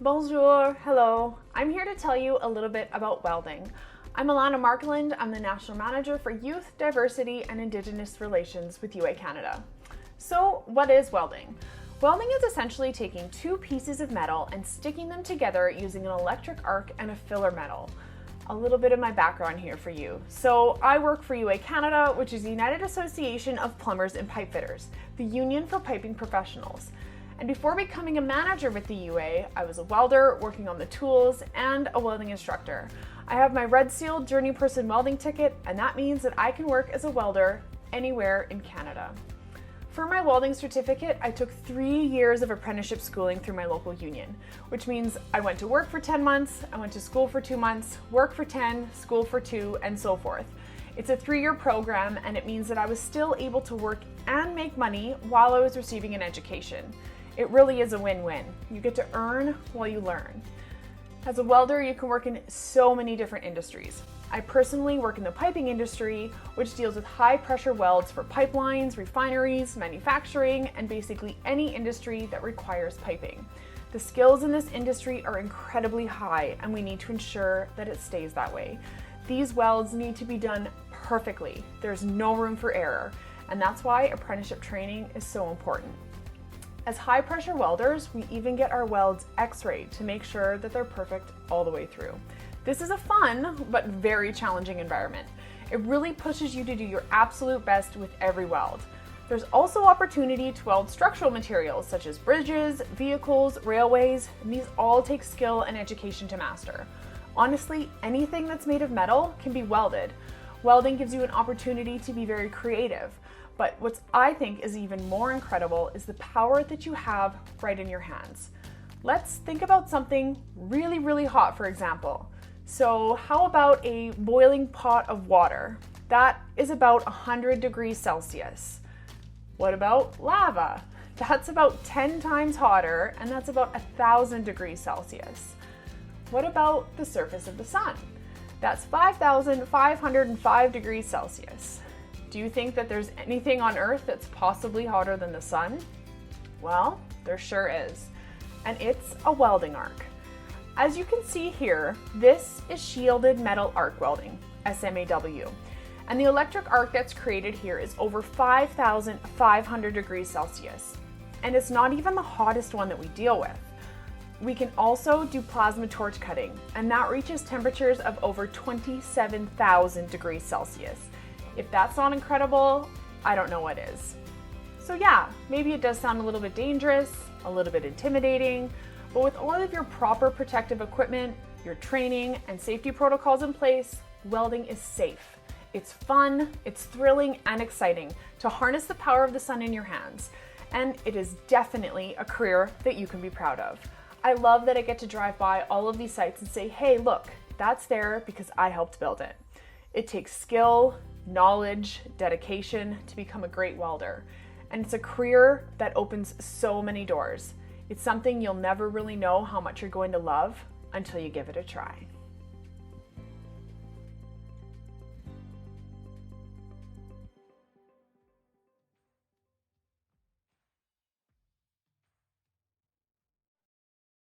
Bonjour, hello. I'm here to tell you a little bit about welding. I'm Alanna Marklund. I'm the National Manager for Youth, Diversity and Indigenous Relations with UA Canada. So what is welding? Welding is essentially taking two pieces of metal and sticking them together using an electric arc and a filler metal. A little bit of my background here for you. So I work for UA Canada, which is the United Association of Plumbers and Pipe Fitters, the union for piping professionals. And before becoming a manager with the UA, I was a welder working on the tools and a welding instructor. I have my Red Seal Journey Person welding ticket, and that means that I can work as a welder anywhere in Canada. For my welding certificate, I took 3 years of apprenticeship schooling through my local union, which means I went to work for 10 months, I went to school for 2 months, work for 10, school for 2, and so forth. It's a 3-year program, and it means that I was still able to work and make money while I was receiving an education. It really is a win-win. You get to earn while you learn. As a welder, you can work in so many different industries. I personally work in the piping industry, which deals with high pressure welds for pipelines, refineries, manufacturing, and basically any industry that requires piping. The skills in this industry are incredibly high, and we need to ensure that it stays that way. These welds need to be done perfectly. There's no room for error, and that's why apprenticeship training is so important. As high pressure welders, we even get our welds x-rayed to make sure that they're perfect all the way through. This is a fun but very challenging environment. It really pushes you to do your absolute best with every weld. There's also opportunity to weld structural materials such as bridges, vehicles, railways, and these all take skill and education to master. Honestly, anything that's made of metal can be welded. Welding gives you an opportunity to be very creative. But what I think is even more incredible is the power that you have right in your hands. Let's think about something really, really hot, for example. So how about a boiling pot of water? That is about 100 degrees Celsius. What about lava? That's about 10 times hotter, and that's about 1,000 degrees Celsius. What about the surface of the sun? That's 5,505 degrees Celsius. Do you think that there's anything on Earth that's possibly hotter than the sun? Well, there sure is. And it's a welding arc. As you can see here, this is shielded metal arc welding, SMAW. And the electric arc that's created here is over 5,500 degrees Celsius. And it's not even the hottest one that we deal with. We can also do plasma torch cutting, and that reaches temperatures of over 27,000 degrees Celsius. If that's not incredible, I don't know what is. So yeah, maybe it does sound a little bit dangerous, a little bit intimidating, but with all of your proper protective equipment, your training, and safety protocols in place, welding is safe. It's fun, it's thrilling, and exciting to harness the power of the sun in your hands. And it is definitely a career that you can be proud of. I love that I get to drive by all of these sites and say, hey, look, that's there because I helped build it. It takes skill, knowledge, dedication to become a great welder. And it's a career that opens so many doors. It's something you'll never really know how much you're going to love until you give it a try.